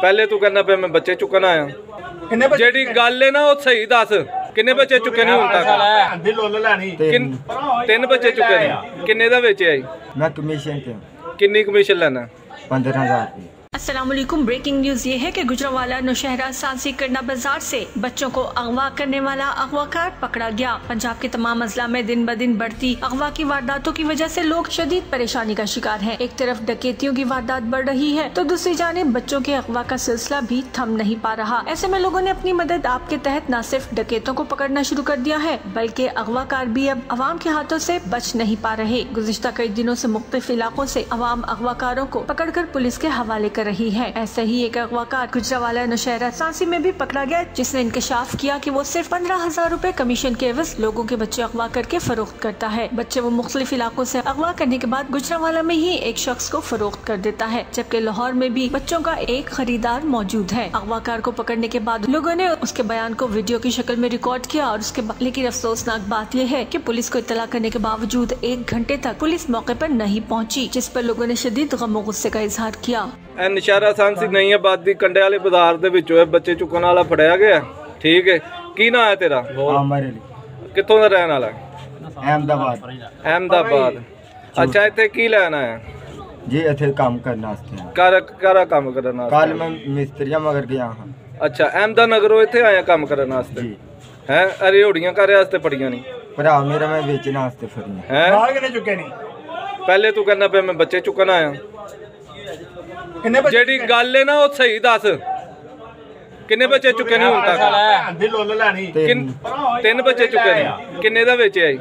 पहले तू कहना पे मैं बच्चे चुकन आया जेडी गल है ना वो सही दस किन्ने बच्चे चुके नहीं हुण तक तीन बच्चे चुके नहीं किन्ने दा बेचे आई मैं कमीशन पे किन्नी कमीशन लेना 15,000 अस्सलामुअलैकुम। ब्रेकिंग न्यूज ये है कि गुजरांवाला नौशहरा सांसी करना बाजार से बच्चों को अगवा करने वाला अगवाकार पकड़ा गया। पंजाब के तमाम अजला में दिन ब दिन बढ़ती अगवा की वारदातों की वजह से लोग शदीद परेशानी का शिकार हैं। एक तरफ डकैतियों की वारदात बढ़ रही है तो दूसरी जानिब बच्चों के अगवा का सिलसिला भी थम नहीं पा रहा। ऐसे में लोगों ने अपनी मदद आप के तहत न सिर्फ डकैतों को पकड़ना शुरू कर दिया है बल्कि अगवाकार भी अब अवाम के हाथों से बच नहीं पा रहे। गुज़िश्ता कई दिनों से मुख्तलिफ इलाकों से अवाम अगवाकारों को पकड़कर पुलिस के हवाले कर रही है। ऐसे ही एक अगवाकार गुजरांवाला नौशहरा सांसी में भी पकड़ा गया जिसने इंकशाफ किया कि वो सिर्फ 15,000 रुपए कमीशन के एवज लोगों के बच्चे अगवा करके फरोख्त करता है। बच्चे वो मुख्तलिफ इलाकों से अगवा करने के बाद गुजरांवाला में ही एक शख्स को फरोख्त कर देता है, जबकि लाहौर में भी बच्चों का एक खरीदार मौजूद है। अगवाकार को पकड़ने के बाद लोगों ने उसके बयान को वीडियो की शक्ल में रिकॉर्ड किया और उसके लेकिन अफसोसनाक बात यह है कि पुलिस को इत्तला करने के बावजूद 1 घंटे तक पुलिस मौके पर नहीं पहुंची, जिस पर लोगों ने शदीद गम गुस्से का इजहार किया। नौशहरा सांसी नई आबादी कंडे वाले बाजार दे विचों बच्चे चुकन वाला फड़िया गया। ठीक है, की नाम है तेरा? कित्थों दा रहने वाला? अहमदाबाद। अच्छा, इत्थे की लैन आया जी? इत्थे काम करने वास्ते। कारा काम करना? कल मैं मिस्त्रियां मगर गया हां। अच्छा, अहमदानगरों इत्थे आया काम करने वास्ते हैं? अरे होड़ियां करे वास्ते पड़ियां नहीं? भरा मेरा मैं बेचने वास्ते फड़ियां हैं। माल किने चुके नहीं? पहले तू कहना पे मैं बच्चे चुकन आया जेडी गल है ना वो सही दस किन्ने बच्चे चुके नहीं हुण तक? तीन बच्चे चुके नहीं किन्ने दा बेचे आई?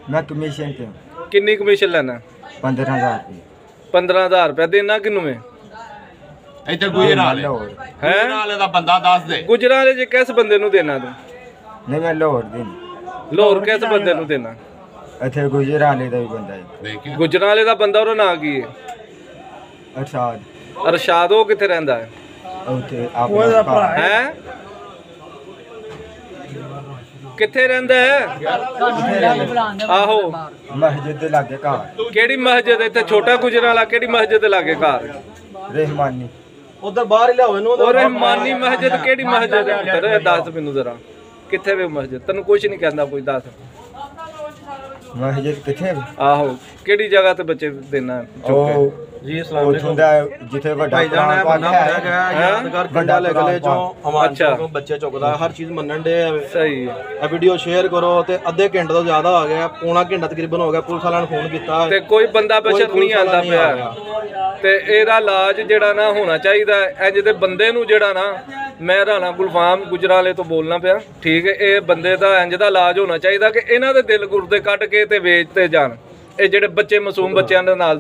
मैं कमीशन पे। किन्नी कमीशन लेना? 15,000 रुपया देना किन्नू में? इत्थे गुजरांवाले दा बंदा दस दे। गुजरांवाले च किस बंदे नू देना तू? नहीं मैं लाहौर देना। लाहौर किस बंदे नू देना? इत्थे गुजरांवाले दा भी बंदा है। गुजरांवाले दा बंदा ओहदा नाम की है? अरशाद। वो किथे रहंदा है? हैं किथे रहंदा है? आहो मस्जिद दे लागे घर। केड़ी मस्जिद? इत्थे छोटा गुजरांवाला केड़ी मस्जिद दे लागे घर? रहमानी। उधर बाहर ही लाओ इनु। और रहमानी मस्जिद केड़ी मस्जिद है पुत्तर? दस मैनू जरा किथे वे मस्जिद? तन्नू कुछ नहीं कहंदा कोई, दस मस्जिद किथे? आहो केड़ी जगह ते बच्चे देना है? जी अस्सलाम वालेकुम। जिथे बड़ा भाईजान है बंदा यादगार गंडा लगले जो हमारे को बच्चे चुकदा हर चीज मनन दे। सही है। ए वीडियो शेयर करो ते अद्धे घंटे तो ज्यादा हो गया, पौना घंटा तकरीबन हो गया। पुलिस वाला ने फोन किया ते कोई बंदा बशर नहीं आंदा पिया ते एदा इलाज जेड़ा ना होना चाहिदा। इंज दे बंदे नू जेड़ा ना, मैं राणा गुलफाम गुजरांवाले तो बोलना पिया। ठीक है, ये बंदे दा इंज दा इलाज होना चाहिदा कि इन्हां दे दिल गुर्दे कट के ते वेचते जान। ये जेड़े बच्चे मासूम बच्चों दे नाल